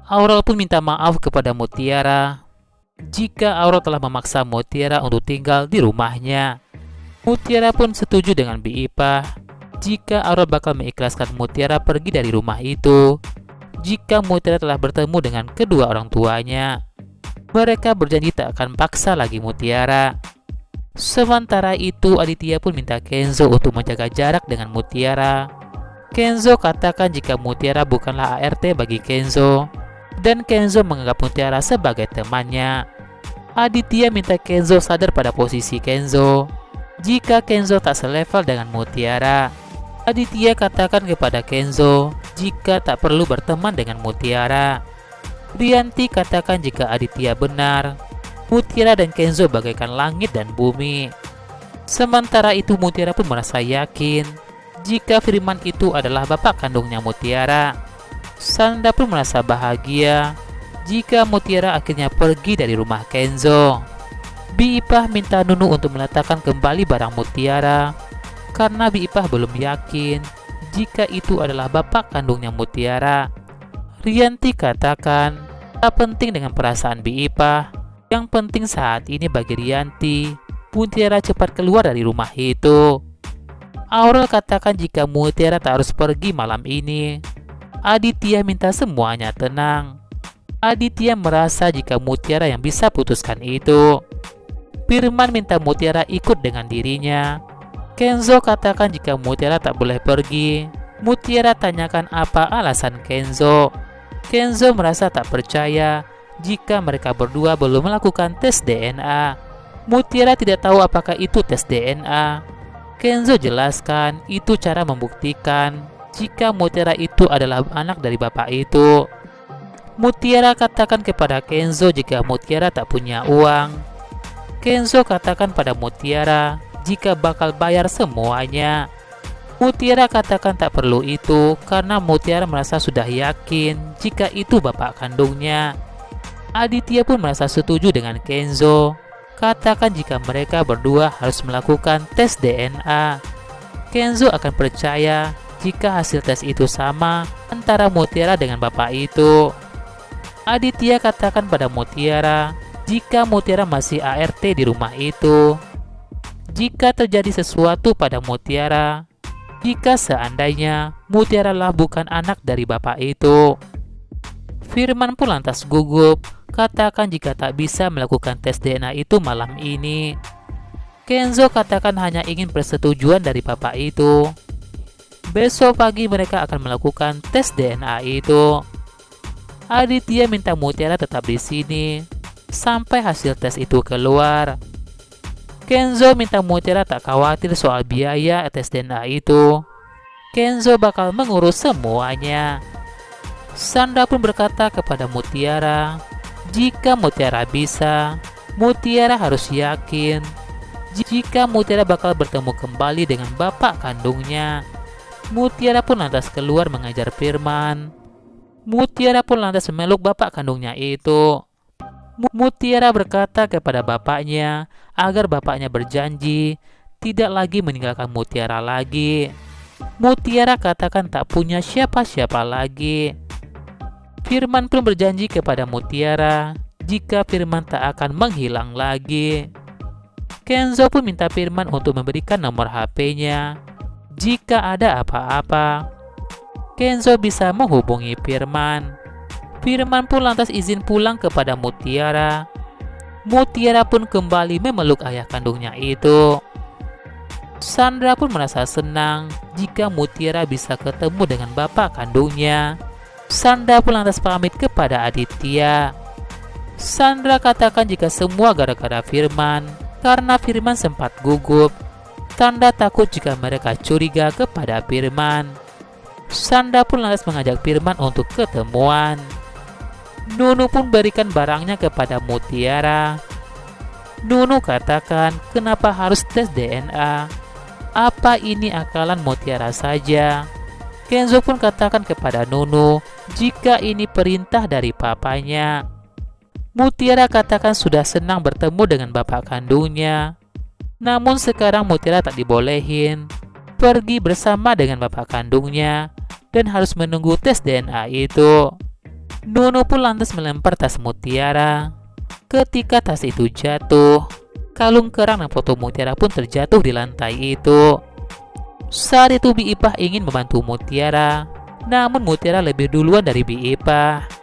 Aurel pun minta maaf kepada Mutiara jika Aurel telah memaksa Mutiara untuk tinggal di rumahnya. Mutiara pun setuju dengan Bi Ipah jika Aurel bakal mengikhlaskan Mutiara pergi dari rumah itu jika Mutiara telah bertemu dengan kedua orang tuanya. Mereka berjanji tak akan paksa lagi Mutiara. Sementara itu, Aditya pun minta Kenzo untuk menjaga jarak dengan Mutiara. Kenzo katakan jika Mutiara bukanlah ART bagi Kenzo, dan Kenzo menganggap Mutiara sebagai temannya. Aditya minta Kenzo sadar pada posisi Kenzo jika Kenzo tak selevel dengan Mutiara. Aditya katakan kepada Kenzo jika tak perlu berteman dengan Mutiara. Rianti katakan jika Aditya benar, Mutiara dan Kenzo bagaikan langit dan bumi. Sementara itu Mutiara pun merasa yakin jika Firman itu adalah bapak kandungnya Mutiara. Sanda pun merasa bahagia jika Mutiara akhirnya pergi dari rumah Kenzo. Bi Ipah minta Nunu untuk meletakkan kembali barang Mutiara karena Bi Ipah belum yakin jika itu adalah bapak kandungnya Mutiara. Rianti katakan tak penting dengan perasaan Bi Ipah. Yang penting saat ini bagi Rianti, Mutiara cepat keluar dari rumah itu. Aurel katakan jika Mutiara tak harus pergi malam ini. Aditya minta semuanya tenang. Aditya merasa jika Mutiara yang bisa putuskan itu. Firman minta Mutiara ikut dengan dirinya. Kenzo katakan jika Mutiara tak boleh pergi. Mutiara tanyakan apa alasan Kenzo. Kenzo merasa tak percaya jika mereka berdua belum melakukan tes DNA. Mutiara tidak tahu apakah itu tes DNA. Kenzo jelaskan itu cara membuktikan jika Mutiara itu adalah anak dari bapak itu. Mutiara katakan kepada Kenzo jika Mutiara tak punya uang. Kenzo katakan pada Mutiara jika bakal bayar semuanya. Mutiara katakan tak perlu itu karena Mutiara merasa sudah yakin jika itu bapak kandungnya. Aditya pun merasa setuju dengan Kenzo. Katakan jika mereka berdua harus melakukan tes DNA. Kenzo akan percaya jika hasil tes itu sama antara Mutiara dengan bapak itu. Aditya katakan pada Mutiara jika Mutiara masih ART di rumah itu. Jika terjadi sesuatu pada Mutiara, jika seandainya Mutiara lah bukan anak dari bapak itu. Firman pun lantas gugup, katakan jika tak bisa melakukan tes DNA itu malam ini. Kenzo katakan hanya ingin persetujuan dari bapak itu. Besok pagi mereka akan melakukan tes DNA itu. Aditya minta Mutiara tetap di sini sampai hasil tes itu keluar. Kenzo minta Mutiara tak khawatir soal biaya tes DNA itu. Kenzo bakal mengurus semuanya. Sanda pun berkata kepada Mutiara, jika Mutiara bisa, Mutiara harus yakin jika Mutiara bakal bertemu kembali dengan bapak kandungnya. Mutiara pun lantas keluar mengajar Firman. Mutiara pun lantas memeluk bapak kandungnya itu. Mutiara berkata kepada bapaknya agar bapaknya berjanji tidak lagi meninggalkan Mutiara lagi. Mutiara katakan tak punya siapa-siapa lagi. Firman pun berjanji kepada Mutiara jika Firman tak akan menghilang lagi. Kenzo pun minta Firman untuk memberikan nomor HP-nya jika ada apa-apa. Kenzo bisa menghubungi Firman. Firman pun lantas izin pulang kepada Mutiara. Mutiara pun kembali memeluk ayah kandungnya itu. Sandra pun merasa senang jika Mutiara bisa ketemu dengan bapak kandungnya. Sandra pun lantas pamit kepada Aditya. Sandra katakan jika semua gara-gara Firman, karena Firman sempat gugup. Tanda takut jika mereka curiga kepada Firman. Sandra pun lantas mengajak Firman untuk ketemuan. Nunu pun berikan barangnya kepada Mutiara. Nunu katakan kenapa harus tes DNA? Apa ini akalan Mutiara saja? Kenzo pun katakan kepada Nunu jika ini perintah dari papanya. Mutiara katakan sudah senang bertemu dengan bapak kandungnya. Namun sekarang Mutiara tak dibolehin pergi bersama dengan bapak kandungnya dan harus menunggu tes DNA itu. Nono pun lantas melempar tas Mutiara. Ketika tas itu jatuh, kalung kerang dan foto Mutiara pun terjatuh di lantai itu. Saat itu Bi Ipah ingin membantu Mutiara, namun Mutiara lebih duluan dari Bi Ipah.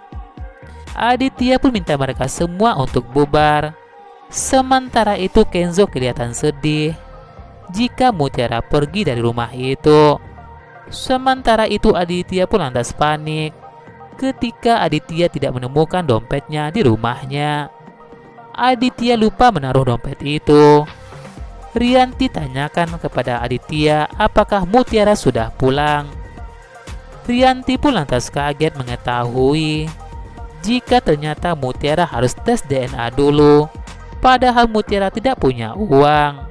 Aditya pun minta mereka semua untuk bubar. Sementara itu Kenzo kelihatan sedih jika Mutiara pergi dari rumah itu. Sementara itu Aditya pun lantas panik ketika Aditya tidak menemukan dompetnya di rumahnya. Aditya lupa menaruh dompet itu. Rianti tanyakan kepada Aditya apakah Mutiara sudah pulang. Rianti pun lantas kaget mengetahui jika ternyata Mutiara harus tes DNA dulu, padahal Mutiara tidak punya uang.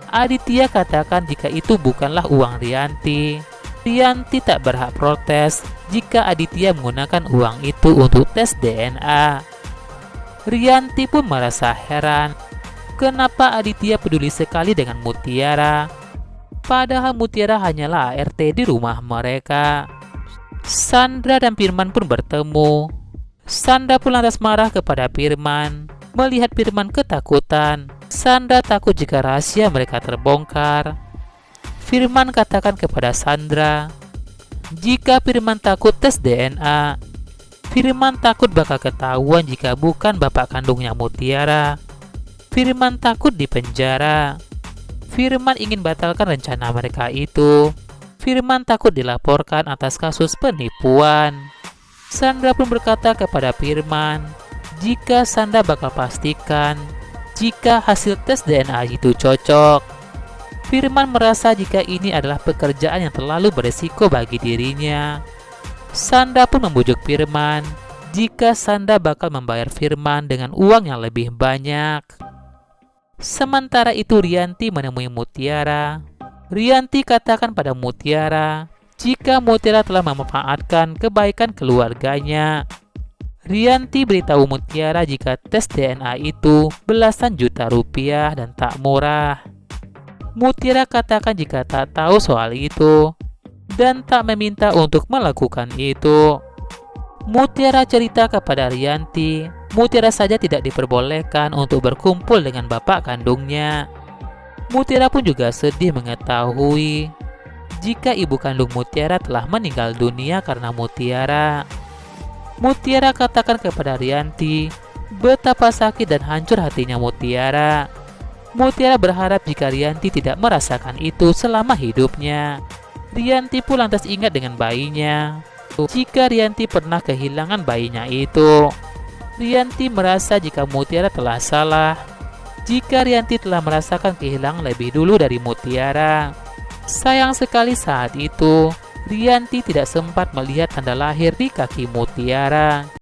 Aditya katakan jika itu bukanlah uang Rianti. Rianti tak berhak protes jika Aditya menggunakan uang itu untuk tes DNA. Rianti pun merasa heran kenapa Aditya peduli sekali dengan Mutiara, padahal Mutiara hanyalah ART di rumah mereka. Sandra dan Firman pun bertemu. Sandra pun lantas marah kepada Firman. Melihat Firman ketakutan, Sandra takut jika rahasia mereka terbongkar. Firman katakan kepada Sandra, jika Firman takut tes DNA, Firman takut bakal ketahuan jika bukan bapak kandungnya Mutiara. Firman takut dipenjara. Firman ingin batalkan rencana mereka itu. Firman takut dilaporkan atas kasus penipuan. Sandra pun berkata kepada Firman jika Sandra bakal pastikan jika hasil tes DNA itu cocok. Firman merasa jika ini adalah pekerjaan yang terlalu beresiko bagi dirinya. Sandra pun membujuk Firman jika Sandra bakal membayar Firman dengan uang yang lebih banyak. Sementara itu Rianti menemui Mutiara. Rianti katakan pada Mutiara jika Mutiara telah memanfaatkan kebaikan keluarganya. Rianti beritahu Mutiara jika tes DNA itu belasan juta rupiah dan tak murah. Mutiara katakan jika tak tahu soal itu dan tak meminta untuk melakukan itu. Mutiara cerita kepada Rianti, Mutiara saja tidak diperbolehkan untuk berkumpul dengan bapak kandungnya. Mutiara pun juga sedih mengetahui jika ibu kandung Mutiara telah meninggal dunia karena Mutiara. Mutiara katakan kepada Rianti betapa sakit dan hancur hatinya Mutiara. Mutiara berharap jika Rianti tidak merasakan itu selama hidupnya. Rianti pun lantas ingat dengan bayinya. Jika Rianti pernah kehilangan bayinya itu, Rianti merasa jika Mutiara telah salah. Jika Rianti telah merasakan kehilangan lebih dulu dari Mutiara. Sayang sekali saat itu, Rianti tidak sempat melihat tanda lahir di kaki Mutiara.